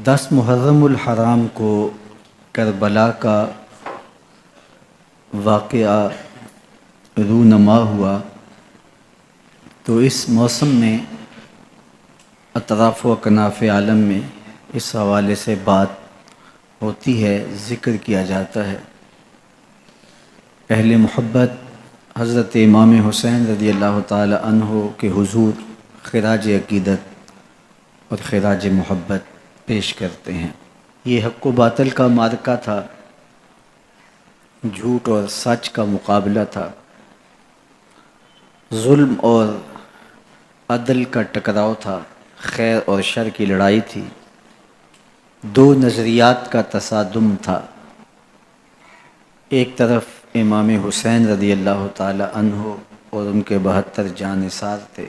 10 محرم الحرام کو کربلا کا واقعہ رونما ہوا تو اس موسم میں اطراف و اکناف عالم میں اس حوالے سے بات ہوتی ہے، ذکر کیا جاتا ہے۔ اہل محبت حضرت امام حسین رضی اللہ تعالی عنہ کے حضور خراج عقیدت اور خراج محبت پیش کرتے ہیں۔ یہ حق و باطل کا معرکہ تھا، جھوٹ اور سچ کا مقابلہ تھا، ظلم اور عدل کا ٹکراؤ تھا، خیر اور شر کی لڑائی تھی، دو نظریات کا تصادم تھا۔ ایک طرف امام حسین رضی اللہ تعالی عنہ اور ان کے 72 جانثار تھے،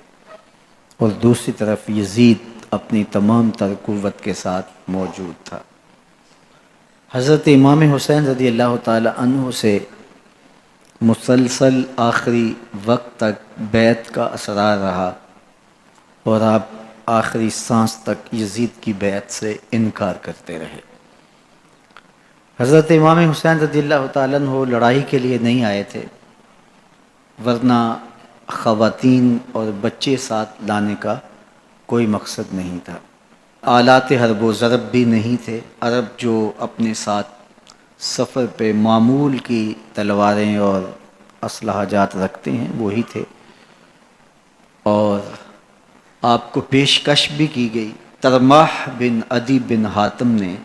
اور دوسری طرف یزید اپنی تمام تر قوت کے ساتھ موجود تھا۔ حضرت امام حسین رضی اللہ تعالی عنہ سے مسلسل آخری وقت تک بیعت کا اصرار رہا، اور آپ آخری سانس تک یزید کی بیعت سے انکار کرتے رہے۔ حضرت امام حسین رضی اللہ تعالیٰ عنہ لڑائی کے لیے نہیں آئے تھے، ورنہ خواتین اور بچے ساتھ لانے کا کوئی مقصد نہیں تھا۔ آلات حرب و ضرب بھی نہیں تھے۔ عرب جو اپنے ساتھ سفر پہ معمول کی تلواریں اور اسلحہ جات رکھتے ہیں وہی تھے، اور آپ کو پیشکش بھی کی گئی۔ ترماح بن عدی بن حاتم نے،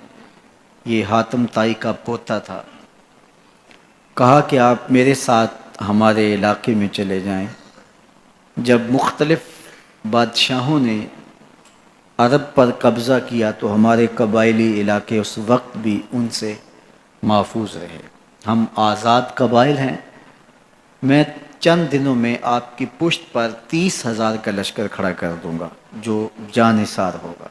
یہ حاتم تائی کا پوتا تھا، کہا کہ آپ میرے ساتھ ہمارے علاقے میں چلے جائیں۔ جب مختلف بادشاہوں نے عرب پر قبضہ کیا تو ہمارے قبائلی علاقے اس وقت بھی ان سے محفوظ رہے۔ ہم آزاد قبائل ہیں، میں چند دنوں میں آپ کی پشت پر 30,000 کا لشکر کھڑا کر دوں گا جو جانثار ہوگا۔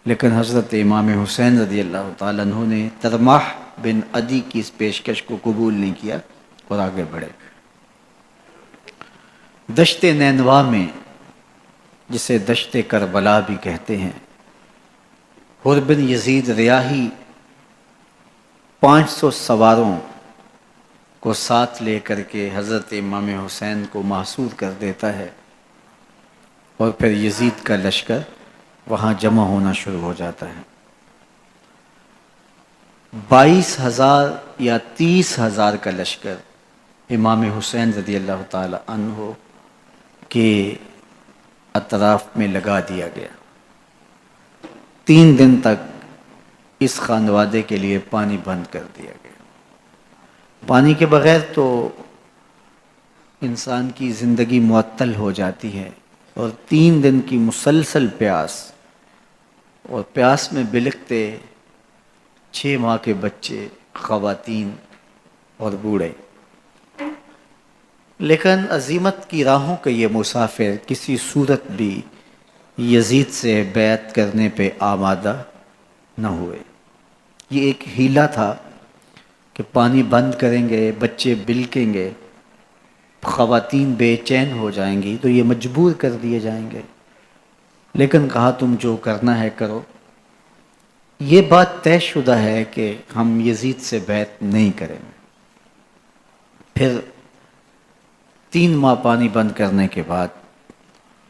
لیکن حضرت امام حسین رضی اللہ تعالیٰ عنہ نے ترماح بن عدی کی اس پیشکش کو قبول نہیں کیا اور آگے بڑھے۔ دشت نینوا میں، جسے دشت کربلا بھی کہتے ہیں، حر بن یزید ریاحی 500 سواروں کو ساتھ لے کر کے حضرت امام حسین کو محصور کر دیتا ہے، اور پھر یزید کا لشکر وہاں جمع ہونا شروع ہو جاتا ہے۔ 22,000 یا 30,000 کا لشکر امام حسین رضی اللہ تعالی عنہ کے اطراف میں لگا دیا گیا۔ 3 دن تک اس خانوادے کے لیے پانی بند کر دیا گیا۔ پانی کے بغیر تو انسان کی زندگی معطل ہو جاتی ہے، اور 3 دن کی مسلسل پیاس، اور پیاس میں بلکتے 6 ماہ کے بچے، خواتین اور بوڑھے۔ لیکن عزیمت کی راہوں کے یہ مسافر کسی صورت بھی یزید سے بیعت کرنے پہ آمادہ نہ ہوئے۔ یہ ایک ہیلا تھا کہ پانی بند کریں گے، بچے بلکیں گے، خواتین بے چین ہو جائیں گی تو یہ مجبور کر دیے جائیں گے۔ لیکن کہا تم جو کرنا ہے کرو۔ یہ بات طے شدہ ہے کہ ہم یزید سے بیعت نہیں کریں گے۔ پھر 3 ماہ پانی بند کرنے کے بعد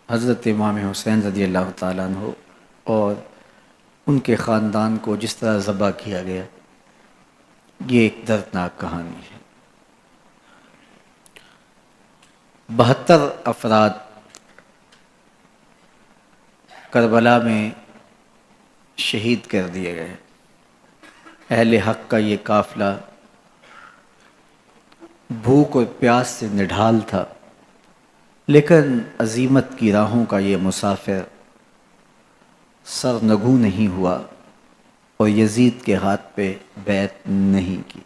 حضرت امام حسین رضی اللہ تعالیٰ عنہ اور ان کے خاندان کو جس طرح ذبح کیا گیا، یہ ایک دردناک کہانی ہے۔ 72 افراد کربلا میں شہید کر دیے گئے۔ اہل حق کا یہ قافلہ بھوک اور پیاس سے نڈھال تھا، لیکن عزیمت کی راہوں کا یہ مسافر سرنگوں نہیں ہوا اور یزید کے ہاتھ پہ بیعت نہیں کی۔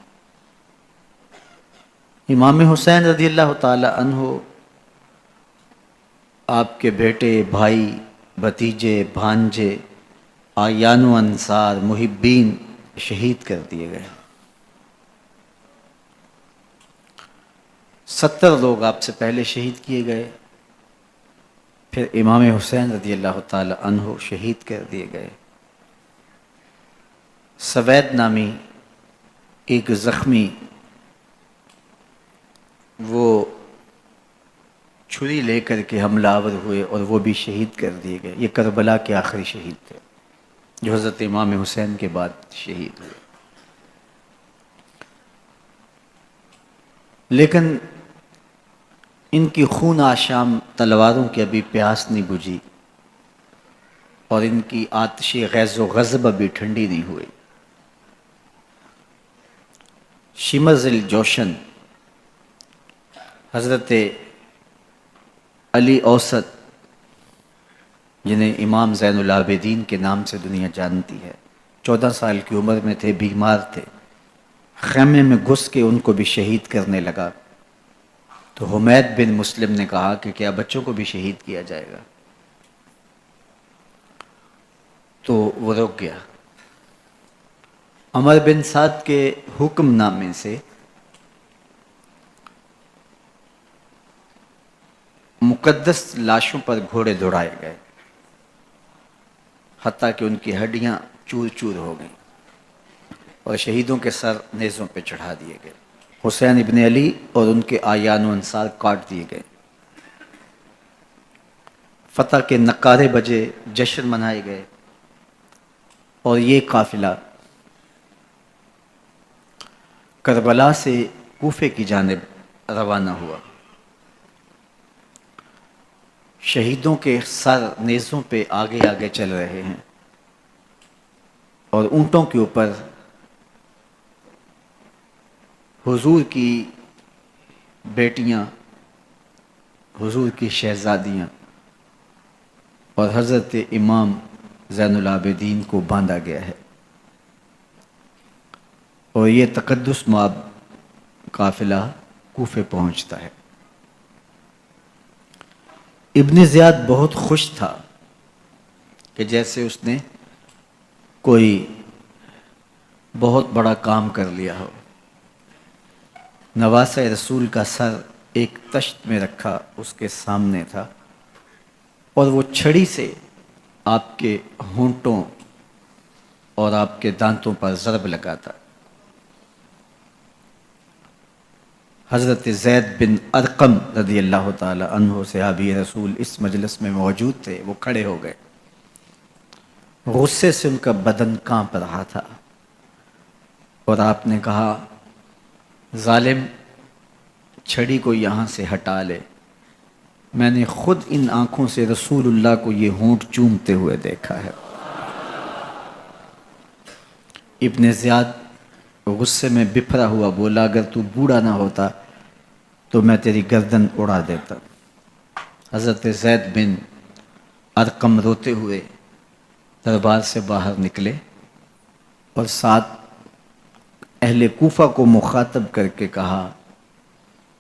امام حسین رضی اللہ تعالی عنہ آپ کے بیٹے، بھائی، بھتیجے، بھانجے، اعیان و انصار، محبین شہید کر دیے گئے۔ 70 لوگ آپ سے پہلے شہید کیے گئے، پھر امام حسین رضی اللہ تعالی عنہ شہید کر دیے گئے۔ سوید نامی ایک زخمی وہ چھری لے کر کے حملہ آور ہوئے اور وہ بھی شہید کر دیے گئے. یہ کربلا کے آخری شہید تھے جو حضرت امام حسین کے بعد شہید ہوئے. لیکن ان کی خون آشام تلواروں کی ابھی پیاس نہیں بجھی اور ان کی آتش غیظ و غضب ابھی ٹھنڈی نہیں ہوئی. شمز الجوشن حضرت علی اوسط جنہیں امام زین العابدین کے نام سے دنیا جانتی ہے، 14 سال کی عمر میں تھے، بیمار تھے، خیمے میں گھس کے ان کو بھی شہید کرنے لگا. تو حمید بن مسلم نے کہا کہ کیا بچوں کو بھی شہید کیا جائے گا؟ تو وہ رک گیا. عمر بن سعد کے حکم نامے سے مقدس لاشوں پر گھوڑے دوڑائے گئے حتیٰ کہ ان کی ہڈیاں چور چور ہو گئیں اور شہیدوں کے سر نیزوں پہ چڑھا دیے گئے. حسین ابن علی اور ان کے آیان و انصار کاٹ دیے گئے. فتح کے نقارے بجے، جشن منائے گئے اور یہ قافلہ کربلا سے کوفے کی جانب روانہ ہوا. شہیدوں کے سر نیزوں پہ آگے آگے چل رہے ہیں اور اونٹوں کے اوپر حضور کی بیٹیاں، حضور کی شہزادیاں اور حضرت امام زین العابدین کو باندھا گیا ہے. اور یہ تقدس مآب قافلہ کوفے پہنچتا ہے. ابن زیاد بہت خوش تھا کہ جیسے اس نے کوئی بہت بڑا کام کر لیا ہو. نواسہ رسول کا سر ایک تشت میں رکھا اس کے سامنے تھا اور وہ چھڑی سے آپ کے ہونٹوں اور آپ کے دانتوں پر ضرب لگاتا. حضرت زید بن ارقم رضی اللہ تعالی عنہ صحابی رسول اس مجلس میں موجود تھے. وہ کھڑے ہو گئے. غصے سے ان کا بدن کانپ رہا تھا اور آپ نے کہا، ظالم، چھڑی کو یہاں سے ہٹا لے. میں نے خود ان آنکھوں سے رسول اللہ کو یہ ہونٹ چومتے ہوئے دیکھا ہے. ابن زیاد غصے میں بپھرا ہوا بولا، اگر تو بوڑھا نہ ہوتا تو میں تیری گردن اڑا دیتا. حضرت زید بن ارقم روتے ہوئے دربار سے باہر نکلے اور ساتھ اہل کوفہ کو مخاطب کر کے کہا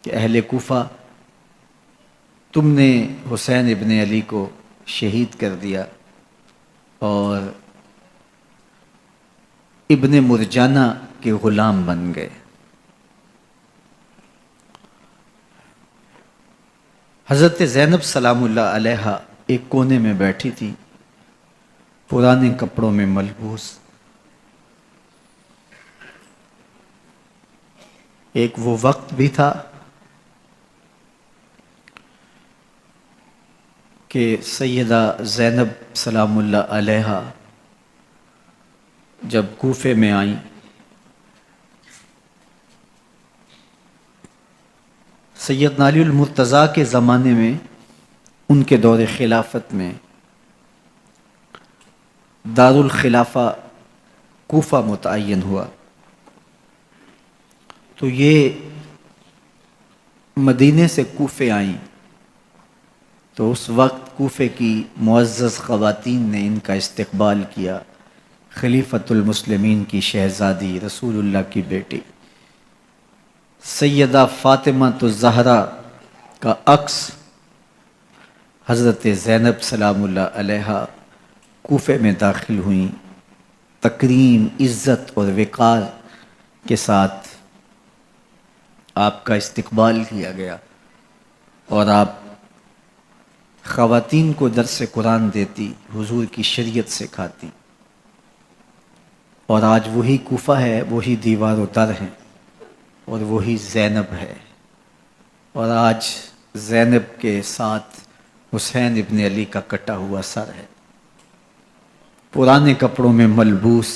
کہ اہل کوفہ، تم نے حسین ابن علی کو شہید کر دیا اور ابن مرجانہ کے غلام بن گئے. حضرت زینب سلام اللہ علیہا ایک کونے میں بیٹھی تھی، پرانے کپڑوں میں ملبوس. ایک وہ وقت بھی تھا کہ سیدہ زینب سلام اللہ علیہا جب کوفے میں آئیں سیدنا علی المرتضیٰ کے زمانے میں، ان کے دور خلافت میں دارالخلافہ کوفہ متعین ہوا. تو یہ مدینے سے کوفے آئیں تو اس وقت کوفے کی معزز خواتین نے ان کا استقبال کیا. خلیفۃ المسلمین کی شہزادی، رسول اللہ کی بیٹی سیدہ فاطمہ الزہرا کا عکس حضرت زینب سلام اللہ علیہا کوفے میں داخل ہوئیں. تکریم، عزت اور وقار کے ساتھ آپ کا استقبال کیا گیا اور آپ خواتین کو درس قرآن دیتی، حضور کی شریعت سکھاتی اور آج وہی کوفہ ہے، وہی دیوار و در ہے، اور وہی زینب ہے، اور آج زینب کے ساتھ حسین ابن علی کا کٹا ہوا سر ہے۔ پرانے کپڑوں میں ملبوس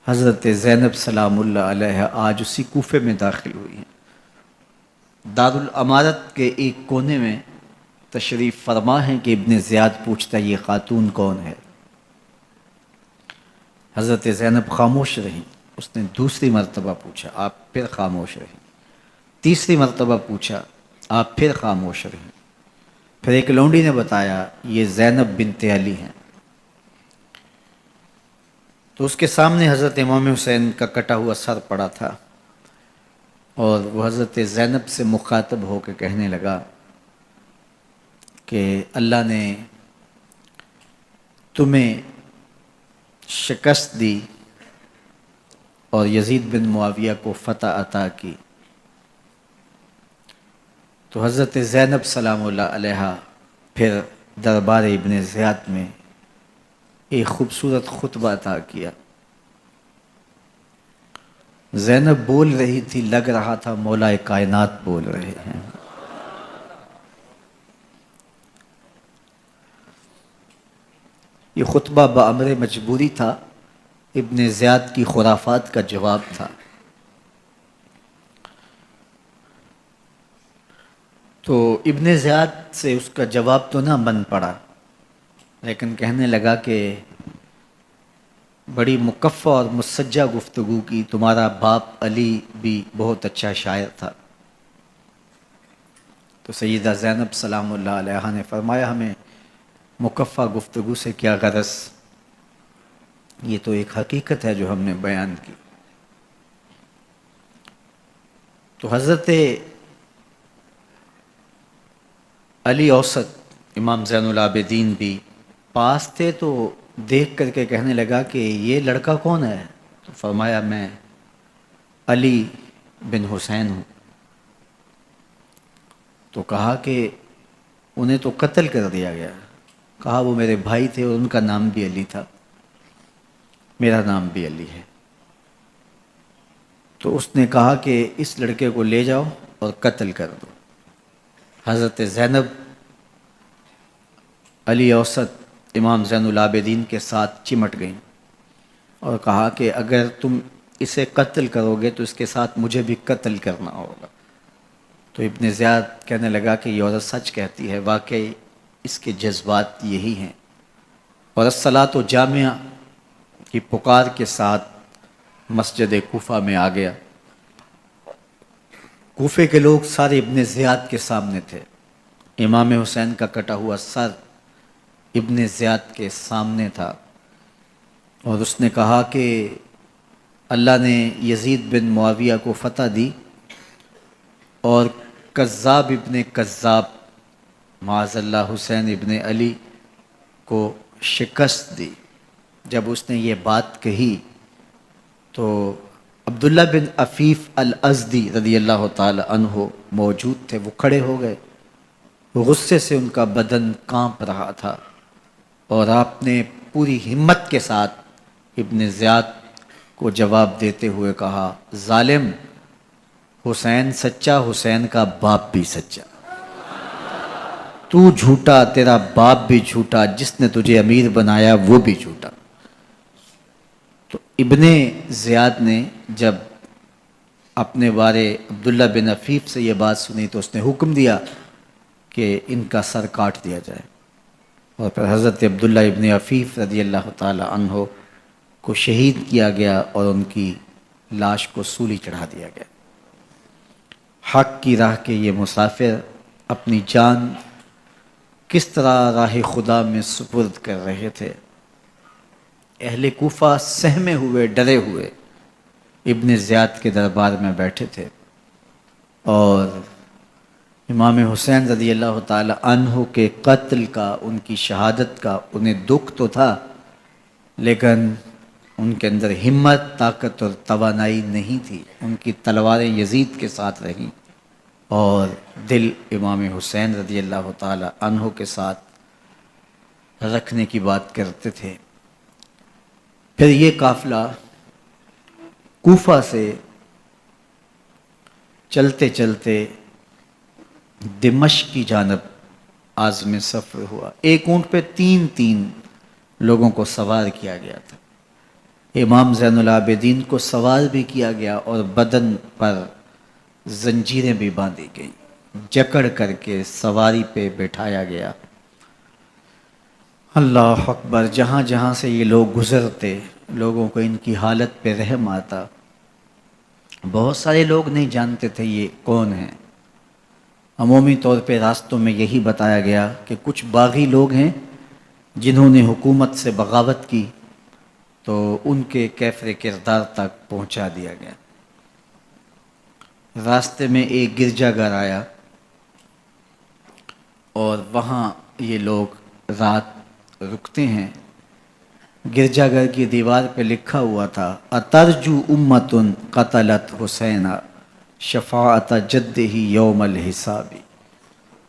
حضرت زینب سلام اللہ علیہ آج اسی کوفے میں داخل ہوئی ہیں۔ دارالامارت کے ایک کونے میں تشریف فرما ہے کہ ابن زیاد پوچھتا ہے یہ خاتون کون ہے؟ حضرت زینب خاموش رہیں۔ اس نے دوسری مرتبہ پوچھا، آپ پھر خاموش رہیں۔ تیسری مرتبہ پوچھا، آپ پھر خاموش رہیں۔ پھر ایک لونڈی نے بتایا یہ زینب بنت علی ہیں۔ تو اس کے سامنے حضرت امام حسین کا کٹا ہوا سر پڑا تھا، اور وہ حضرت زینب سے مخاطب ہو کے کہنے لگا کہ اللہ نے تمہیں شکست دی اور یزید بن معاویہ کو فتح عطا کی۔ تو حضرت زینب سلام اللہ علیہ پھر دربار ابن زیاد میں ایک خوبصورت خطبہ عطا کیا۔ زینب بول رہی تھی، لگ رہا تھا مولا کائنات بول رہے ہیں۔ یہ خطبہ بامر مجبوری تھا، ابن زیاد کی خرافات کا جواب تھا۔ تو ابن زیاد سے اس کا جواب تو نہ بن پڑا، لیکن کہنے لگا کہ بڑی مکفہ اور مسجع گفتگو کی، تمہارا باپ علی بھی بہت اچھا شاعر تھا۔ تو سیدہ زینب سلام اللہ علیہ نے فرمایا ہمیں مکفہ گفتگو سے کیا غرض، یہ تو ایک حقیقت ہے جو ہم نے بیان کی۔ تو حضرت علی اوسط امام زین العابدین بھی پاس تھے، تو دیکھ کر کے کہنے لگا کہ یہ لڑکا کون ہے؟ تو فرمایا میں علی بن حسین ہوں۔ تو کہا کہ انہیں تو قتل کر دیا گیا۔ کہا وہ میرے بھائی تھے اور ان کا نام بھی علی تھا، میرا نام بھی علی ہے۔ تو اس نے کہا کہ اس لڑکے کو لے جاؤ اور قتل کر دو۔ حضرت زینب علی اوسط امام زین العابدین کے ساتھ چمٹ گئیں اور کہا کہ اگر تم اسے قتل کرو گے تو اس کے ساتھ مجھے بھی قتل کرنا ہوگا۔ تو ابن زیاد کہنے لگا کہ یہ عورت سچ کہتی ہے، واقعی اس کے جذبات یہی ہیں۔ اور الصلاۃ جامعہ کی پکار کے ساتھ مسجد کوفہ میں آ گیا۔ کوفے کے لوگ سارے ابن زیاد کے سامنے تھے۔ امام حسین کا کٹا ہوا سر ابن زیاد کے سامنے تھا، اور اس نے کہا کہ اللہ نے یزید بن معاویہ کو فتح دی اور کذاب ابن کذاب معاذ اللہ حسین ابن علی کو شکست دی۔ جب اس نے یہ بات کہی تو عبداللہ بن عفیف الازدی رضی اللہ تعالی عنہ موجود تھے، وہ کھڑے ہو گئے۔ غصے سے ان کا بدن کانپ رہا تھا، اور آپ نے پوری ہمت کے ساتھ ابن زیاد کو جواب دیتے ہوئے کہا، ظالم، حسین سچا، حسین کا باپ بھی سچا، تو جھوٹا، تیرا باپ بھی جھوٹا، جس نے تجھے امیر بنایا وہ بھی جھوٹا۔ تو ابن زیاد نے جب اپنے بارے عبداللہ بن عفیف سے یہ بات سنی تو اس نے حکم دیا کہ ان کا سر کاٹ دیا جائے، اور پھر حضرت عبداللہ ابن عفیف رضی اللہ تعالی عنہ کو شہید کیا گیا اور ان کی لاش کو سولی چڑھا دیا گیا۔ حق کی راہ کے یہ مسافر اپنی جان کس طرح راہ خدا میں سپرد کر رہے تھے۔ اہل کوفہ سہمے ہوئے، ڈرے ہوئے ابن زیاد کے دربار میں بیٹھے تھے، اور امام حسین رضی اللہ تعالی عنہ کے قتل کا، ان کی شہادت کا انہیں دکھ تو تھا، لیکن ان کے اندر ہمت، طاقت اور توانائی نہیں تھی۔ ان کی تلواریں یزید کے ساتھ رہیں اور دل امام حسین رضی اللہ تعالی عنہ کے ساتھ رکھنے کی بات کرتے تھے۔ پھر یہ قافلہ کوفہ سے چلتے چلتے دمشق کی جانب عازم سفر ہوا. ایک اونٹ پہ تین تین لوگوں کو سوار کیا گیا تھا. امام زین العابدین کو سوار بھی کیا گیا اور بدن پر زنجیریں بھی باندھی گئیں، جکڑ کر کے سواری پہ بٹھایا گیا. اللہ اکبر. جہاں جہاں سے یہ لوگ گزرتے لوگوں کو ان کی حالت پہ رحم آتا. بہت سارے لوگ نہیں جانتے تھے یہ کون ہیں. عمومی طور پہ راستوں میں یہی بتایا گیا کہ کچھ باغی لوگ ہیں جنہوں نے حکومت سے بغاوت کی، تو ان کے کیفر کردار تک پہنچا دیا گیا. راستے میں ایک گرجا گھر آیا اور وہاں یہ لوگ رات رکتے ہیں. گرجا گھر کی دیوار پہ لکھا ہوا تھا اترجو امت قتلت حسینا شفاعت جدہ یوم الحساب.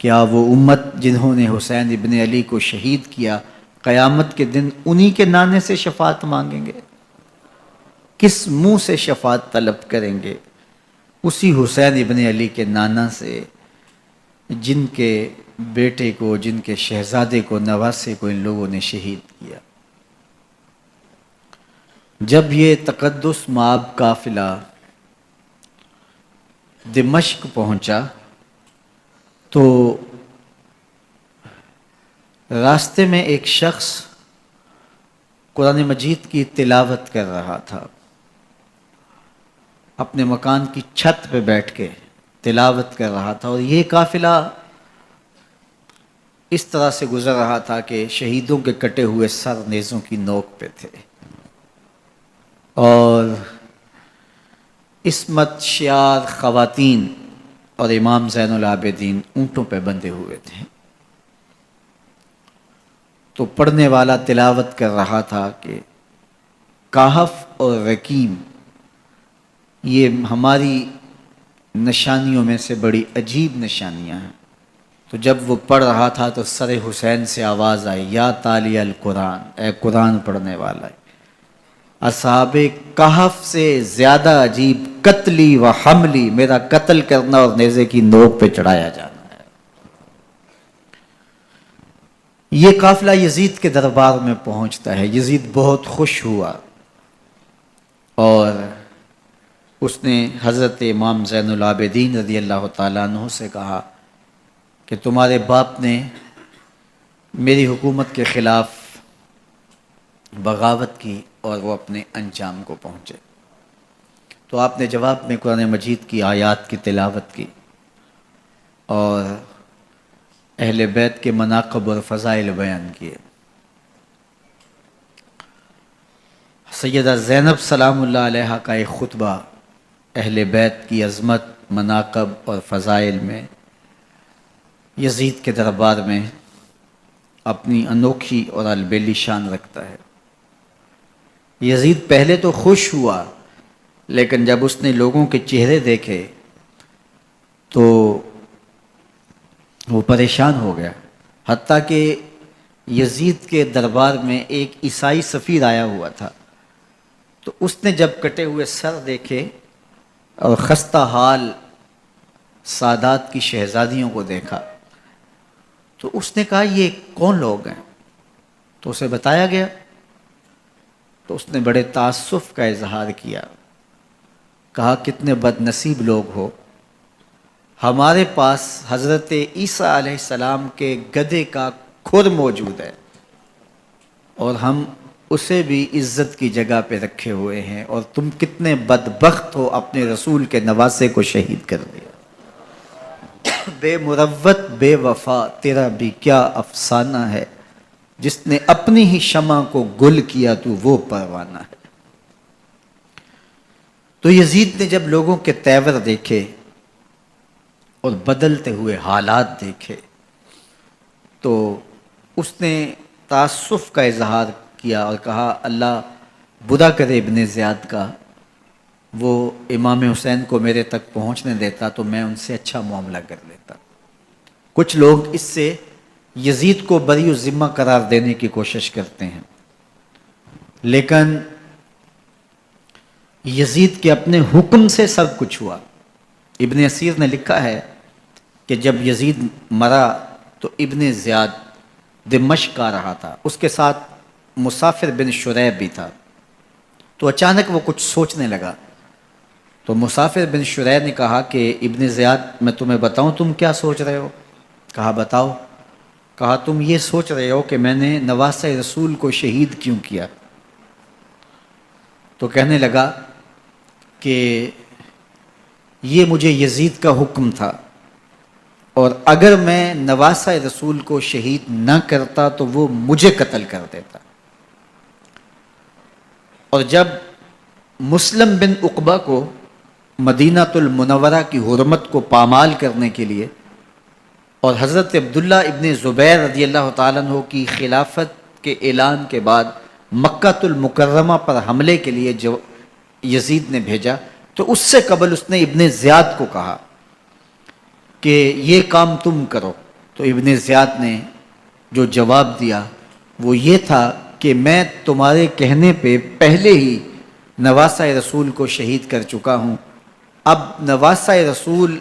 کیا وہ امت جنہوں نے حسین ابن علی کو شہید کیا قیامت کے دن انہی کے نانے سے شفاعت مانگیں گے؟ کس منہ سے شفاعت طلب کریں گے؟ اسی حسین ابن علی کے نانا سے جن کے بیٹے کو، جن کے شہزادے کو، نواسے کو ان لوگوں نے شہید کیا. جب یہ تقدس مآب قافلہ دمشق پہنچا تو راستے میں ایک شخص قرآن مجید کی تلاوت کر رہا تھا. اپنے مکان کی چھت پہ بیٹھ کے تلاوت کر رہا تھا، اور یہ قافلہ اس طرح سے گزر رہا تھا کہ شہیدوں کے کٹے ہوئے سر نیزوں کی نوک پہ تھے، اور عصمت شیار خواتین اور امام زین العابدین اونٹوں پہ بندھے ہوئے تھے. تو پڑھنے والا تلاوت کر رہا تھا کہ کہف اور رقیم یہ ہماری نشانیوں میں سے بڑی عجیب نشانیاں ہیں. تو جب وہ پڑھ رہا تھا تو سر حسین سے آواز آئی یا تالی القرآن، اے قرآن پڑھنے والا. اصحاب کہف سے زیادہ عجیب قتلی و حملی، میرا قتل کرنا اور نیزے کی نوک پہ چڑھایا جانا ہے. یہ قافلہ یزید کے دربار میں پہنچتا ہے. یزید بہت خوش ہوا اور اس نے حضرت امام زین العابدین رضی اللہ تعالیٰ عنہ سے کہا کہ تمہارے باپ نے میری حکومت کے خلاف بغاوت کی اور وہ اپنے انجام کو پہنچے. تو آپ نے جواب میں قرآن مجید کی آیات کی تلاوت کی اور اہل بیت کے مناقب اور فضائل بیان کیے. سیدہ زینب سلام اللہ علیہا کا ایک خطبہ اہل بیت کی عظمت، مناقب اور فضائل میں یزید کے دربار میں اپنی انوکھی اور البیلی شان رکھتا ہے. یزید پہلے تو خوش ہوا، لیکن جب اس نے لوگوں کے چہرے دیکھے تو وہ پریشان ہو گیا. حتیٰ کہ یزید کے دربار میں ایک عیسائی سفیر آیا ہوا تھا، تو اس نے جب کٹے ہوئے سر دیکھے اور خستہ حال سادات کی شہزادیوں کو دیکھا تو اس نے کہا یہ کون لوگ ہیں؟ تو اسے بتایا گیا. تو اس نے بڑے تاسف کا اظہار کیا، کہا کتنے بد نصیب لوگ ہو، ہمارے پاس حضرت عیسیٰ علیہ السلام کے گدھے کا کھر موجود ہے اور ہم اسے بھی عزت کی جگہ پہ رکھے ہوئے ہیں، اور تم کتنے بدبخت ہو اپنے رسول کے نواسے کو شہید کر دیا. بے مروت بے وفا تیرا بھی کیا افسانہ ہے، جس نے اپنی ہی شمع کو گل کیا تو وہ پروانہ ہے. تو یزید نے جب لوگوں کے تیور دیکھے اور بدلتے ہوئے حالات دیکھے تو اس نے تعصف کا اظہار کیا اور کہا اللہ برا کرے ابن زیاد کا، وہ امام حسین کو میرے تک پہنچنے دیتا تو میں ان سے اچھا معاملہ کر لیتا. کچھ لوگ اس سے یزید کو بری و ذمہ قرار دینے کی کوشش کرتے ہیں، لیکن یزید کے اپنے حکم سے سب کچھ ہوا۔ ابن اسیر نے لکھا ہے کہ جب یزید مرا تو ابن زیاد دمشق آ رہا تھا، اس کے ساتھ مسافر بن شریح بھی تھا، تو اچانک وہ کچھ سوچنے لگا۔ تو مسافر بن شریح نے کہا کہ ابن زیاد میں تمہیں بتاؤں تم کیا سوچ رہے ہو؟ کہا بتاؤ۔ کہا تم یہ سوچ رہے ہو کہ میں نے نواسہ رسول کو شہید کیوں کیا؟ تو کہنے لگا کہ یہ مجھے یزید کا حکم تھا، اور اگر میں نواسہ رسول کو شہید نہ کرتا تو وہ مجھے قتل کر دیتا۔ اور جب مسلم بن عقبہ کو مدینہ المنورہ کی حرمت کو پامال کرنے کے لیے اور حضرت عبداللہ ابن زبیر رضی اللہ تعالیٰ عنہ کی خلافت کے اعلان کے بعد مکہ المکرمہ پر حملے کے لیے جو یزید نے بھیجا، تو اس سے قبل اس نے ابن زیاد کو کہا کہ یہ کام تم کرو۔ تو ابن زیاد نے جو جواب دیا وہ یہ تھا کہ میں تمہارے کہنے پہ پہلے ہی نواسہ رسول کو شہید کر چکا ہوں، اب نواسہ رسول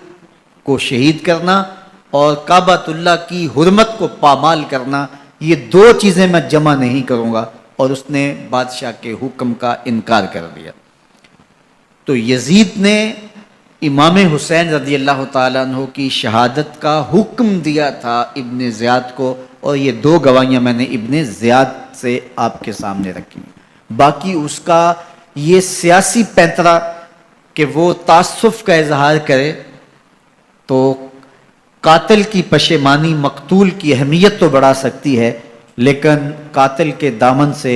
کو شہید کرنا اور کعبۃ اللہ کی حرمت کو پامال کرنا، یہ دو چیزیں میں جمع نہیں کروں گا، اور اس نے بادشاہ کے حکم کا انکار کر دیا۔ تو یزید نے امام حسین رضی اللہ تعالیٰ عنہ کی شہادت کا حکم دیا تھا ابن زیاد کو، اور یہ دو گواہیاں میں نے ابن زیاد سے آپ کے سامنے رکھی۔ باقی اس کا یہ سیاسی پینترا کہ وہ تعصب کا اظہار کرے، تو قاتل کی پشیمانی مقتول کی اہمیت تو بڑھا سکتی ہے، لیکن قاتل کے دامن سے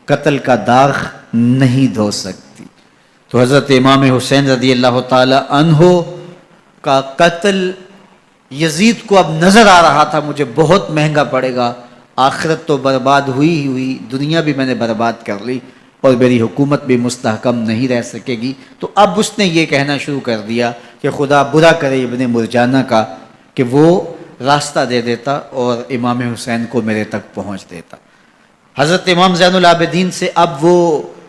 قتل کا داغ نہیں دھو سکتی۔ تو حضرت امام حسین رضی اللہ تعالی عنہ کا قتل یزید کو اب نظر آ رہا تھا مجھے بہت مہنگا پڑے گا، آخرت تو برباد ہوئی ہی ہوئی، دنیا بھی میں نے برباد کر لی، اور میری حکومت بھی مستحکم نہیں رہ سکے گی۔ تو اب اس نے یہ کہنا شروع کر دیا کہ خدا برا کرے ابن مرجانہ کا کہ وہ راستہ دے دیتا اور امام حسین کو میرے تک پہنچ دیتا۔ حضرت امام زین العابدین سے اب وہ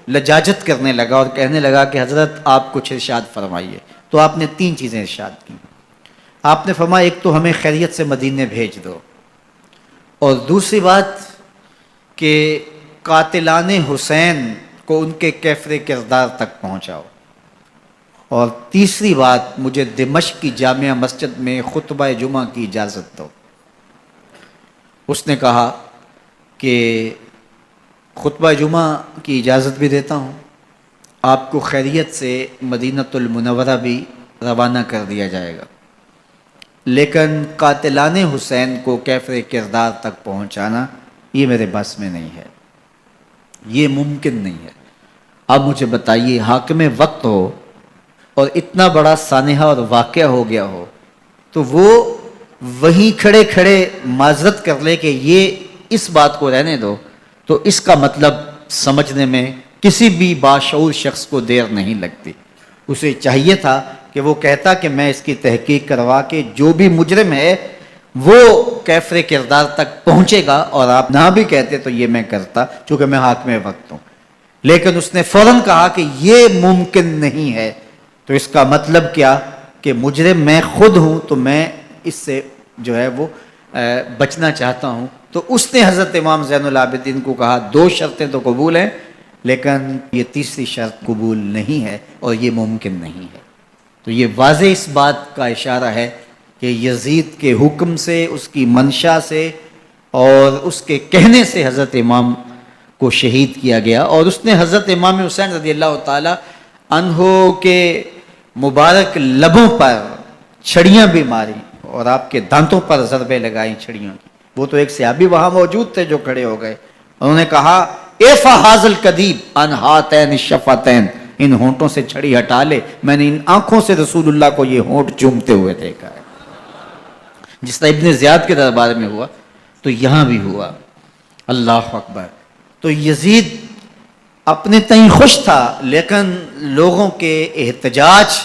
لجاجت کرنے لگا اور کہنے لگا کہ حضرت آپ کچھ ارشاد فرمائیے۔ تو آپ نے تین چیزیں ارشاد کی۔ آپ نے فرمایا ایک تو ہمیں خیریت سے مدینے بھیج دو، اور دوسری بات کہ قاتلان حسین کو ان کے کیفر کردار تک پہنچاؤ، اور تیسری بات مجھے دمشق کی جامعہ مسجد میں خطبہ جمعہ کی اجازت دو۔ اس نے کہا کہ خطبہ جمعہ کی اجازت بھی دیتا ہوں، آپ کو خیریت سے مدینہ المنورہ بھی روانہ کر دیا جائے گا، لیکن قاتلان حسین کو کیفر کردار تک پہنچانا یہ میرے بس میں نہیں ہے، یہ ممکن نہیں ہے۔ اب مجھے بتائیے، حاکم وقت ہو اور اتنا بڑا سانحہ اور واقعہ ہو گیا ہو، تو وہ وہیں کھڑے کھڑے معذرت کر لے کہ یہ اس بات کو رہنے دو، تو اس کا مطلب سمجھنے میں کسی بھی باشعور شخص کو دیر نہیں لگتی۔ اسے چاہیے تھا کہ وہ کہتا کہ میں اس کی تحقیق کروا کے جو بھی مجرم ہے وہ کیفر کردار تک پہنچے گا، اور آپ نہ بھی کہتے تو یہ میں کرتا چونکہ میں حاکم وقت ہوں۔ لیکن اس نے فوراً کہا کہ یہ ممکن نہیں ہے، تو اس کا مطلب کیا کہ مجرم میں خود ہوں، تو میں اس سے جو ہے وہ بچنا چاہتا ہوں۔ تو اس نے حضرت امام زین العابدین کو کہا دو شرطیں تو قبول ہیں، لیکن یہ تیسری شرط قبول نہیں ہے اور یہ ممکن نہیں ہے۔ تو یہ واضح اس بات کا اشارہ ہے کہ یزید کے حکم سے، اس کی منشا سے اور اس کے کہنے سے حضرت امام کو شہید کیا گیا، اور اس نے حضرت امام حسین رضی اللہ تعالی عنہ کے مبارک لبوں پر چھڑیاں بھی ماری اور آپ کے دانتوں پر ضربیں لگائیں چھڑیوں کی۔ وہ تو ایک صحابی وہاں موجود تھے جو کھڑے ہو گئے، انہوں نے کہا ایفا حاضل قدیب ان ہاتین الشفتین، ان ہونٹوں سے چھڑی ہٹا لے، میں نے ان آنکھوں سے رسول اللہ کو یہ ہونٹ چومتے ہوئے دیکھا ہے۔ جس طرح ابن زیاد کے دربار میں ہوا تو یہاں بھی ہوا۔ اللہ اکبر۔ تو یزید اپنے تئیں خوش تھا، لیکن لوگوں کے احتجاج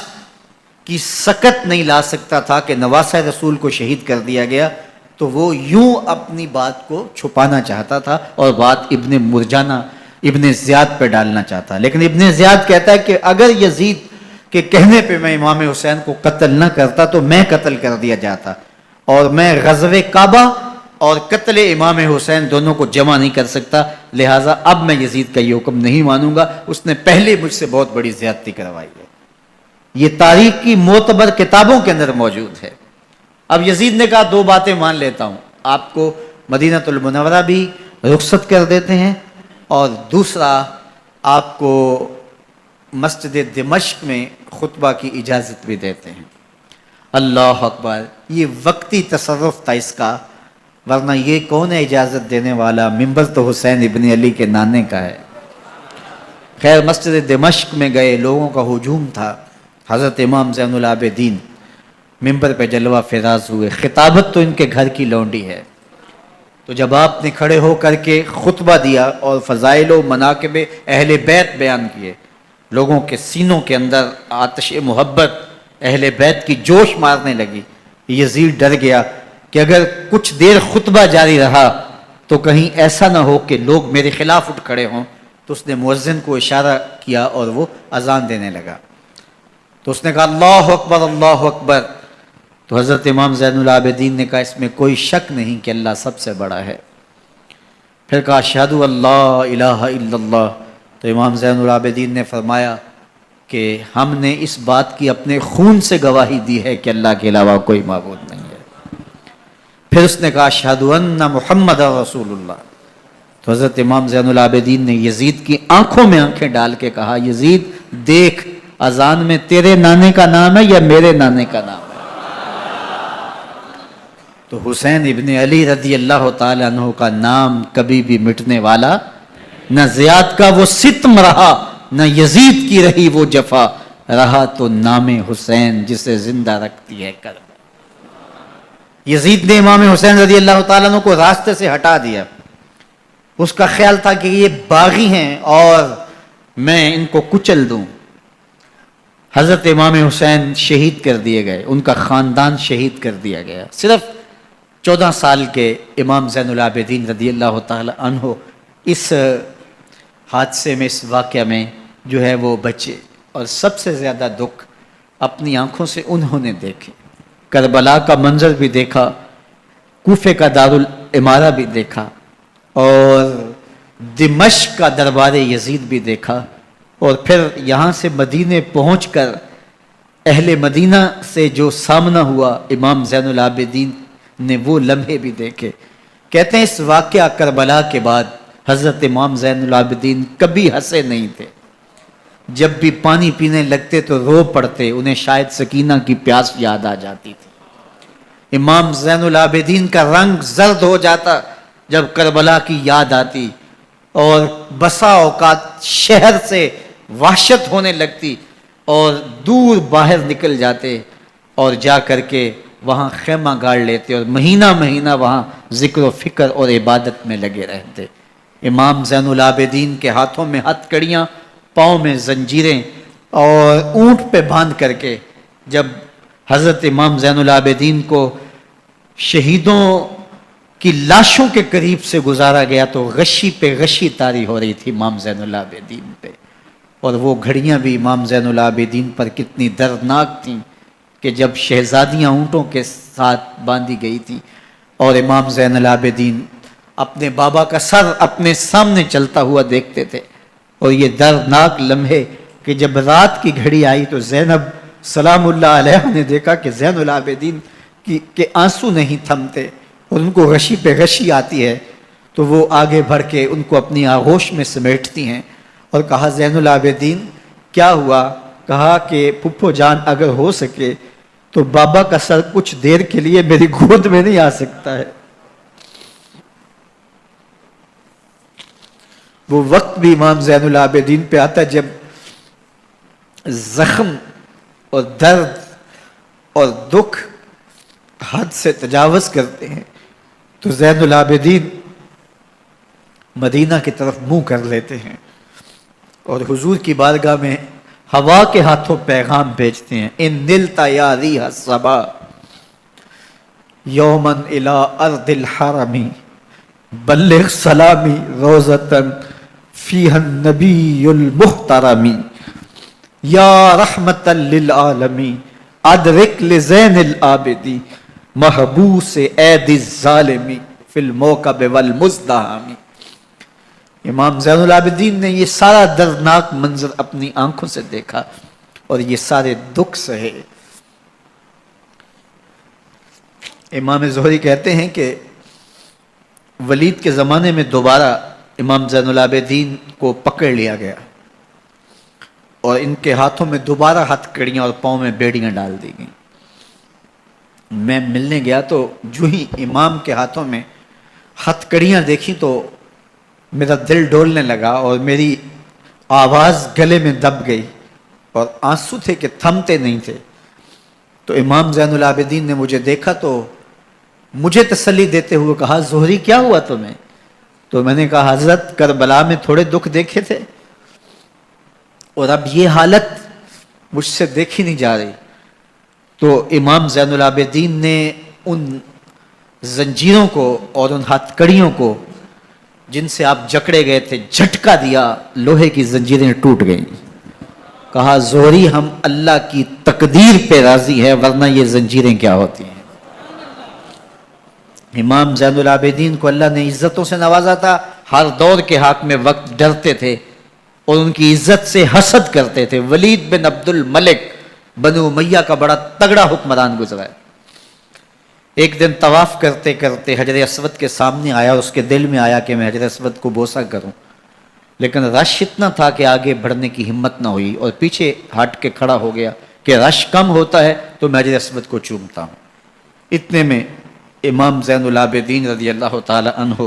کی سکت نہیں لا سکتا تھا کہ نواسہ رسول کو شہید کر دیا گیا، تو وہ یوں اپنی بات کو چھپانا چاہتا تھا، اور بات ابن مرجانہ ابن زیاد پہ ڈالنا چاہتا، لیکن ابن زیاد کہتا ہے کہ اگر یزید کے کہنے پہ میں امام حسین کو قتل نہ کرتا تو میں قتل کر دیا جاتا، اور میں غزوہ کعبہ اور قتل امام حسین دونوں کو جمع نہیں کر سکتا، لہٰذا اب میں یزید کا یہ حکم نہیں مانوں گا، اس نے پہلے مجھ سے بہت بڑی زیادتی کروائی ہے۔ یہ تاریخ کی معتبر کتابوں کے اندر موجود ہے۔ اب یزید نے کہا دو باتیں مان لیتا ہوں، آپ کو مدینہ المنورہ بھی رخصت کر دیتے ہیں، اور دوسرا آپ کو مسجد دمشق میں خطبہ کی اجازت بھی دیتے ہیں۔ اللہ اکبر، یہ وقتی تصرف تھا اس کا، ورنہ یہ کون ہے اجازت دینے والا؟ ممبر تو حسین ابن علی کے نانے کا ہے۔ خیر مسجد دمشق میں گئے، لوگوں کا ہجوم تھا، حضرت امام زین العابدین ممبر پہ جلوہ فراز ہوئے، خطابت تو ان کے گھر کی لونڈی ہے، تو جب آپ نے کھڑے ہو کر کے خطبہ دیا اور فضائل و مناقب اہل بیت بیان کیے، لوگوں کے سینوں کے اندر آتش محبت اہل بیت کی جوش مارنے لگی۔ یزید ڈر گیا کہ اگر کچھ دیر خطبہ جاری رہا تو کہیں ایسا نہ ہو کہ لوگ میرے خلاف اٹھ کھڑے ہوں، تو اس نے مؤذن کو اشارہ کیا اور وہ اذان دینے لگا، تو اس نے کہا اللہ اکبر اللہ اکبر، تو حضرت امام زین العابدین نے کہا اس میں کوئی شک نہیں کہ اللہ سب سے بڑا ہے، پھر کہا اشہد اللہ الہ الا اللہ، تو امام زین العابدین نے فرمایا کہ ہم نے اس بات کی اپنے خون سے گواہی دی ہے کہ اللہ کے علاوہ کوئی معبود نہیں ہے۔ پھر اس نے کہا اشہد ان محمد رسول اللہ، تو حضرت امام زین العابدین نے یزید کی آنکھوں میں آنکھیں ڈال کے کہا یزید دیکھ، اذان میں تیرے نانے کا نام ہے یا میرے نانے کا نام ہے؟ تو حسین ابن علی رضی اللہ تعالیٰ عنہ کا نام کبھی بھی مٹنے والا نہ زیاد کا وہ ستم رہا، نہ یزید کی رہی وہ جفا، رہا تو نام حسین جسے زندہ رکھتی ہے کرب۔ یزید نے امام حسین رضی اللہ تعالیٰ عنہ کو راستے سے ہٹا دیا، اس کا خیال تھا کہ یہ باغی ہیں اور میں ان کو کچل دوں۔ حضرت امام حسین شہید کر دیے گئے، ان کا خاندان شہید کر دیا گیا، صرف 14 سال کے امام زین العابدین رضی اللہ تعالی عنہ اس حادثے میں، اس واقعہ میں جو ہے وہ بچے، اور سب سے زیادہ دکھ اپنی آنکھوں سے انہوں نے دیکھے، کربلا کا منظر بھی دیکھا، کوفے کا دارالعمارہ بھی دیکھا، اور دمشق کا دربار یزید بھی دیکھا، اور پھر یہاں سے مدینے پہنچ کر اہل مدینہ سے جو سامنا ہوا امام زین العابدین نے وہ لمحے بھی دیکھے۔ کہتے ہیں اس واقعہ کربلا کے بعد حضرت امام زین العابدین کبھی ہنسے نہیں تھے، جب بھی پانی پینے لگتے تو رو پڑتے، انہیں شاید سکینہ کی پیاس یاد آ جاتی تھی۔ امام زین العابدین کا رنگ زرد ہو جاتا جب کربلا کی یاد آتی، اور بسا اوقات شہر سے وحشت ہونے لگتی اور دور باہر نکل جاتے اور جا کر کے وہاں خیمہ گاڑ لیتے اور مہینہ مہینہ وہاں ذکر و فکر اور عبادت میں لگے رہتے۔ امام زین العابدین کے ہاتھوں میں ہتھ کڑیاں، پاؤں میں زنجیریں، اور اونٹ پہ باندھ کر کے جب حضرت امام زین العابدین کو شہیدوں کی لاشوں کے قریب سے گزارا گیا تو غشی پہ غشی طاری ہو رہی تھی امام زین العابدین پہ، اور وہ گھڑیاں بھی امام زین العابدین پر کتنی دردناک تھیں کہ جب شہزادیاں اونٹوں کے ساتھ باندھی گئی تھی اور امام زین العابدین اپنے بابا کا سر اپنے سامنے چلتا ہوا دیکھتے تھے، اور یہ دردناک لمحے کہ جب رات کی گھڑی آئی تو زینب سلام اللہ علیہ نے دیکھا کہ زین العابدین کے آنسو نہیں تھمتے اور ان کو غشی پہ غشی آتی ہے، تو وہ آگے بڑھ کے ان کو اپنی آغوش میں سمیٹتی ہیں اور کہا زین العابدین کیا ہوا؟ کہا کہ پھپھو جان اگر ہو سکے تو بابا کا سر کچھ دیر کے لیے میری گود میں نہیں آ سکتا ہے۔ وہ وقت بھی امام زین العابدین پہ آتا ہے جب زخم اور درد اور دکھ حد سے تجاوز کرتے ہیں تو زین العابدین مدینہ کی طرف منہ کر لیتے ہیں اور حضور کی بارگاہ میں ہوا کے ہاتھوں پیغام بھیجتے ہیں، ان نلتا یا ریح الصبا یومن الی ارض الحرمی بلغ سلامی روزتن فیہ النبی المحترم یا رحمت للعالمین ادرک لزین العابدی محبوس عید الظالمی فی الموکب والمزدحم۔ امام زین العابدین نے یہ سارا دردناک منظر اپنی آنکھوں سے دیکھا اور یہ سارے دکھ سہے۔ امام زہری کہتے ہیں کہ ولید کے زمانے میں دوبارہ امام زین العابدین کو پکڑ لیا گیا اور ان کے ہاتھوں میں دوبارہ ہتھ کڑیاں اور پاؤں میں بیڑیاں ڈال دی گئیں۔ میں ملنے گیا تو جو ہی امام کے ہاتھوں میں ہتھ کڑیاں دیکھی تو میرا دل ڈولنے لگا اور میری آواز گلے میں دب گئی اور آنسو تھے کہ تھمتے نہیں تھے۔ تو امام زین العابدین نے مجھے دیکھا تو مجھے تسلی دیتے ہوئے کہا زہری کیا ہوا تمہیں؟ تو میں نے کہا حضرت کربلا میں تھوڑے دکھ دیکھے تھے اور اب یہ حالت مجھ سے دیکھی نہیں جا رہی۔ تو امام زین العابدین نے ان زنجیروں کو اور ان ہاتھ کڑیوں کو جن سے آپ جکڑے گئے تھے جھٹکا دیا، لوہے کی زنجیریں ٹوٹ گئیں۔ کہا زہری ہم اللہ کی تقدیر پہ راضی ہے ورنہ یہ زنجیریں کیا ہوتی ہیں۔ امام زین العابدین کو اللہ نے عزتوں سے نوازا تھا، ہر دور کے حاکم وقت ڈرتے تھے اور ان کی عزت سے حسد کرتے تھے۔ ولید بن عبد الملک بنو امیہ کا بڑا تگڑا حکمران گزرا ہے۔ ایک دن طواف کرتے کرتے حجر اسود کے سامنے آیا، اس کے دل میں آیا کہ میں حجر اسود کو بوسہ کروں، لیکن رش اتنا تھا کہ آگے بڑھنے کی ہمت نہ ہوئی اور پیچھے ہٹ کے کھڑا ہو گیا کہ رش کم ہوتا ہے تو میں حجر اسود کو چومتا ہوں۔ اتنے میں امام زین العابدین رضی اللہ تعالی عنہ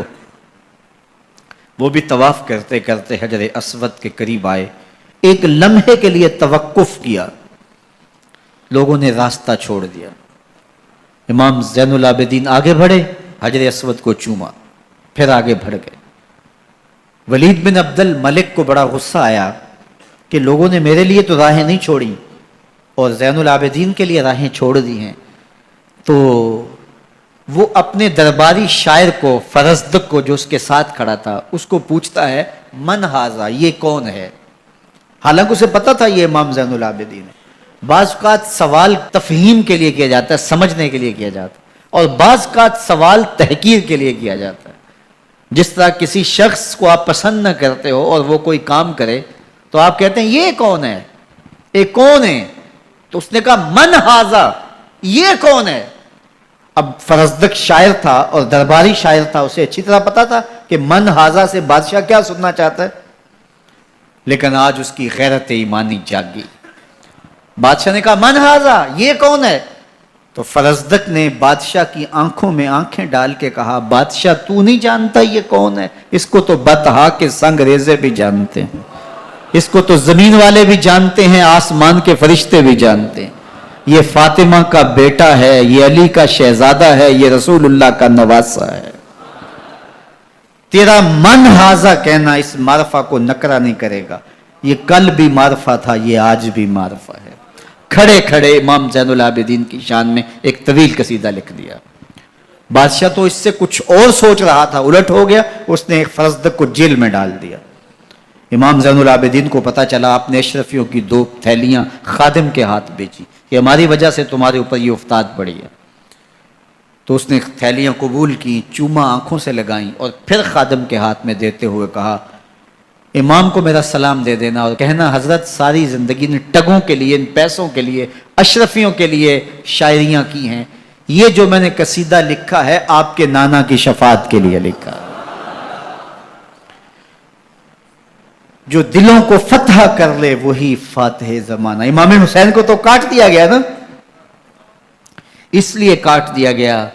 وہ بھی طواف کرتے کرتے حجر اسود کے قریب آئے، ایک لمحے کے لیے توقف کیا، لوگوں نے راستہ چھوڑ دیا۔ امام زین العابدین آگے بڑھے، حجر اسود کو چوما، پھر آگے بڑھ گئے۔ ولید بن عبد الملک کو بڑا غصہ آیا کہ لوگوں نے میرے لیے تو راہیں نہیں چھوڑی اور زین العابدین کے لیے راہیں چھوڑ دی ہیں۔ تو وہ اپنے درباری شاعر کو، فرزدق کو جو اس کے ساتھ کھڑا تھا، اس کو پوچھتا ہے من ھذا، یہ کون ہے؟ حالانکہ اسے پتا تھا یہ امام زین العابدین ہے۔ بعض اوقات سوال تفہیم کے لیے کیا جاتا ہے، سمجھنے کے لیے کیا جاتا ہے، اور بعض اوقات سوال تحقیر کے لیے کیا جاتا ہے۔ جس طرح کسی شخص کو آپ پسند نہ کرتے ہو اور وہ کوئی کام کرے تو آپ کہتے ہیں یہ کون ہے، یہ کون ہے؟ تو اس نے کہا من ھذا، یہ کون ہے؟ اب فرزدق شاعر تھا اور درباری شاعر تھا، اسے اچھی طرح پتا تھا کہ من ھذا سے بادشاہ کیا سننا چاہتا ہے، لیکن آج اس کی غیرت ایمانی جاگی۔ بادشاہ نے کہا من ھذا، یہ کون ہے؟ تو فرزدق نے بادشاہ کی آنکھوں میں آنکھیں ڈال کے کہا بادشاہ تو نہیں جانتا یہ کون ہے؟ اس کو تو بطحا کے سنگ ریزے بھی جانتے ہیں، اس کو تو زمین والے بھی جانتے ہیں، آسمان کے فرشتے بھی جانتے ہیں۔ یہ فاطمہ کا بیٹا ہے، یہ علی کا شہزادہ ہے، یہ رسول اللہ کا نواسہ ہے۔ تیرا من ھذا کہنا اس معرفہ کو نکرا نہیں کرے گا، یہ کل بھی معرفہ تھا، یہ آج بھی معرفہ ہے۔ کھڑے کھڑے امام زین العابدین کی شان میں ایک طویل قصیدہ لکھ دیا۔ بادشاہ تو اس سے کچھ اور سوچ رہا تھا، الٹ ہو گیا، اس نے ایک فرزدق کو جیل میں ڈال دیا۔ امام زین العابدین کو پتا چلا، آپ نے اشرفیوں کی 2 تھیلیاں خادم کے ہاتھ بیچی کہ ہماری وجہ سے تمہارے اوپر یہ افتاد پڑی ہے۔ تو اس نے تھیلیاں قبول کی، چوما آنکھوں سے لگائیں اور پھر خادم کے ہاتھ میں دیتے ہوئے کہا امام کو میرا سلام دے دینا اور کہنا حضرت ساری زندگی نے ٹگوں کے لیے، ان پیسوں کے لیے، اشرفیوں کے لیے شاعریاں کی ہیں، یہ جو میں نے قصیدہ لکھا ہے آپ کے نانا کی شفاعت کے لیے لکھا ہے۔ جو دلوں کو فتح کر لے وہی فاتح زمانہ۔ امام حسین کو تو کاٹ دیا گیا نا، اس لیے کاٹ دیا گیا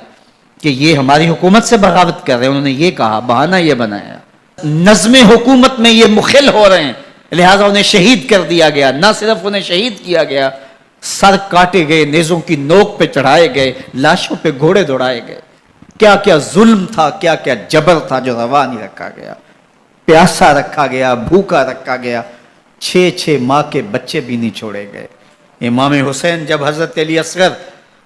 کہ یہ ہماری حکومت سے بغاوت کر رہے ہیں، انہوں نے یہ کہا، بہانہ یہ بنایا، نظم حکومت میں یہ مخل ہو رہے ہیں، لہذا انہیں شہید کر دیا گیا۔ نہ صرف انہیں شہید کیا گیا، سر کاٹے گئے، نیزوں کی نوک پہ چڑھائے گئے، لاشوں پہ گھوڑے دوڑائے گئے۔ کیا کیا ظلم تھا، کیا کیا جبر تھا جو روا نہیں رکھا گیا۔ پیاسا رکھا گیا، بھوکا رکھا گیا، 6 ماہ کے بچے بھی نہیں چھوڑے گئے۔ امام حسین جب حضرت علی اصغر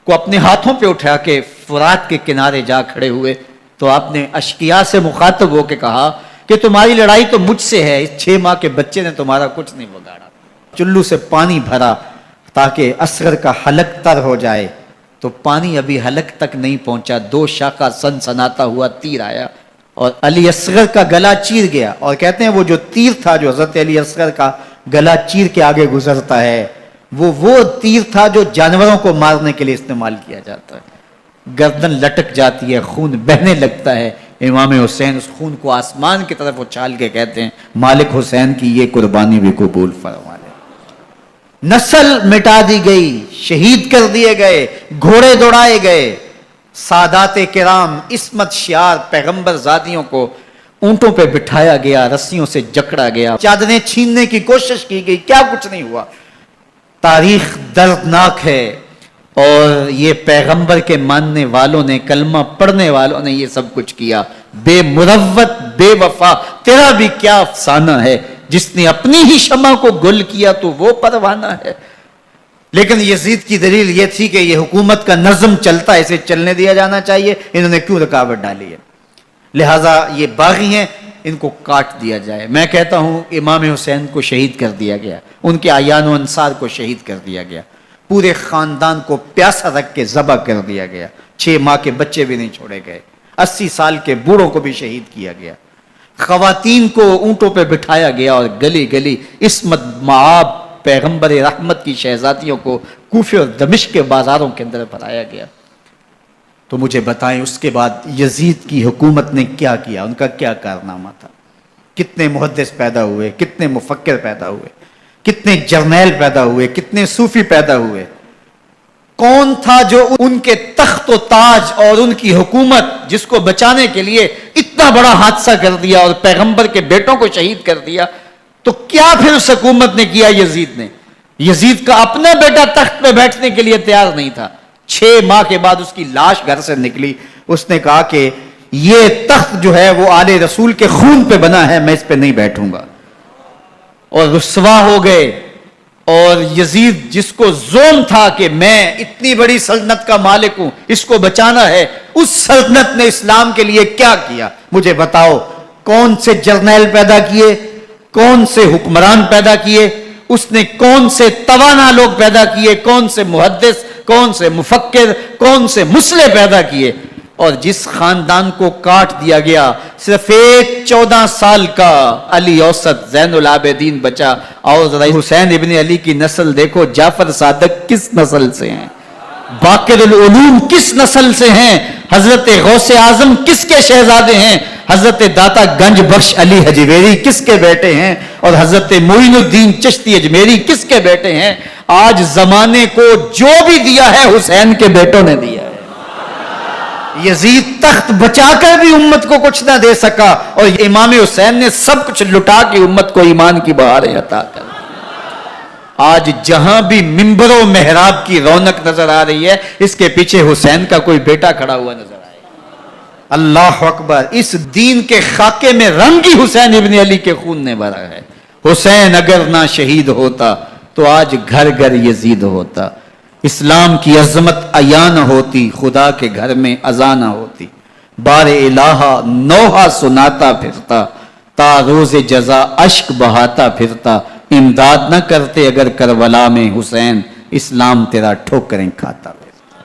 کو اپنے ہاتھوں پہ اٹھا کے فرات کے کنارے جا کھڑے ہوئے تو آپ نے اشقیاء سے مخاطب ہو کے کہا کہ تمہاری لڑائی تو مجھ سے ہے، اس 6 ماہ کے بچے نے تمہارا کچھ نہیں بگاڑا۔ چلو سے پانی بھرا تاکہ اصغر کا حلق تر ہو جائے، تو پانی ابھی حلق تک نہیں پہنچا، 2 شاخہ سن سناتا ہوا تیر آیا اور علی اصغر کا گلا چیر گیا۔ اور کہتے ہیں وہ جو تیر تھا جو حضرت علی اصغر کا گلا چیر کے آگے گزرتا ہے، وہ تیر تھا جو جانوروں کو مارنے کے لیے استعمال کیا جاتا ہے۔ گردن لٹک جاتی ہے، خون بہنے لگتا ہے، امام حسین اس خون کو آسمان کی طرف اچھال کے کہتے ہیں مالک حسین کی یہ قربانی بھی قبول فرما لے۔ نسل مٹا دی گئی، شہید کر دیے گئے، گھوڑے دوڑائے گئے، سادات کرام عصمت شیار پیغمبر زادیوں کو اونٹوں پہ بٹھایا گیا، رسیوں سے جکڑا گیا، چادریں چھیننے کی کوشش کی گئی، کیا کچھ نہیں ہوا۔ تاریخ دردناک ہے، اور یہ پیغمبر کے ماننے والوں نے، کلمہ پڑھنے والوں نے یہ سب کچھ کیا۔ بے مروت بے وفا، تیرا بھی کیا افسانہ ہے، جس نے اپنی ہی شمع کو گل کیا تو وہ پروانہ ہے۔ لیکن یزید کی دلیل یہ تھی کہ یہ حکومت کا نظم چلتا ہے، اسے چلنے دیا جانا چاہیے، انہوں نے کیوں رکاوٹ ڈالی ہے، لہٰذا یہ باغی ہیں، ان کو کاٹ دیا جائے۔ میں کہتا ہوں امام حسین کو شہید کر دیا گیا، ان کے اعیان و انصار کو شہید کر دیا گیا، پورے خاندان کو پیاسا رکھ کے ذبح کر دیا گیا، 6 ماہ کے بچے بھی نہیں چھوڑے گئے، 80 سال کے بوڑھوں کو بھی شہید کیا گیا، خواتین کو اونٹوں پہ بٹھایا گیا، اور گلی گلی عصمت معاب پیغمبر رحمت کی شہزادیوں کو کوفے اور دمشق کے بازاروں کے اندر بھرایا گیا۔ تو مجھے بتائیں اس کے بعد یزید کی حکومت نے کیا کیا، ان کا کیا کارنامہ تھا؟ کتنے محدث پیدا ہوئے، کتنے مفکر پیدا ہوئے، کتنے جرنیل پیدا ہوئے، کتنے صوفی پیدا ہوئے؟ کون تھا جو ان کے تخت و تاج اور ان کی حکومت جس کو بچانے کے لیے اتنا بڑا حادثہ کر دیا اور پیغمبر کے بیٹوں کو شہید کر دیا؟ تو کیا پھر اس حکومت نے کیا یزید نے؟ یزید کا اپنا بیٹا تخت پہ بیٹھنے کے لیے تیار نہیں تھا۔ 6 ماہ کے بعد اس کی لاش گھر سے نکلی، اس نے کہا کہ یہ تخت جو ہے وہ آل رسول کے خون پہ بنا ہے، میں اس پہ نہیں بیٹھوں گا، اور رسوا ہو گئے۔ اور یزید جس کو ظلم تھا کہ میں اتنی بڑی سلطنت کا مالک ہوں، اس کو بچانا ہے، اس سلطنت نے اسلام کے لیے کیا کیا؟ مجھے بتاؤ، کون سے جرنیل پیدا کیے، کون سے حکمران پیدا کیے، اس نے کون سے توانا لوگ پیدا کیے، کون سے محدث، کون سے مفکر، کون سے مسلح پیدا کیے؟ اور جس خاندان کو کاٹ دیا گیا، صرف ایک 14 سال کا علی اوسط زین العابدین بچا۔ اور ذرا حسین ابن علی کی نسل دیکھو، جعفر صادق کس نسل سے ہیں، باقر العلوم کس نسل سے ہیں، حضرت غوث اعظم کس کے شہزادے ہیں، حضرت داتا گنج بخش علی حجویری کس کے بیٹے ہیں، اور حضرت معین الدین چشتی اجمیری کس کے بیٹے ہیں؟ آج زمانے کو جو بھی دیا ہے حسین کے بیٹوں نے دیا ہے۔ یزید تخت بچا کر بھی امت کو کچھ نہ دے سکا، اور امام حسین نے سب کچھ لٹا کے امت کو ایمان کی بہاریں عطا کر۔ آج جہاں بھی منبر و محراب کی رونق نظر آ رہی ہے، اس کے پیچھے حسین کا کوئی بیٹا کھڑا ہوا نظر آئے۔ اللہ اکبر! اس دین کے خاکے میں رنگ ہی حسین ابن علی کے خون نے بھرا ہے۔ حسین اگر نہ شہید ہوتا تو آج گھر گھر یزید ہوتا، اسلام کی عظمت عیاں نہ ہوتی، خدا کے گھر میں اذان نہ ہوتی، بار الہ نوحہ سناتا پھرتا، تا روز جزا اشک بہاتا پھرتا، امداد نہ کرتے اگر کربلا میں حسین، اسلام تیرا ٹھوکریں کھاتا۔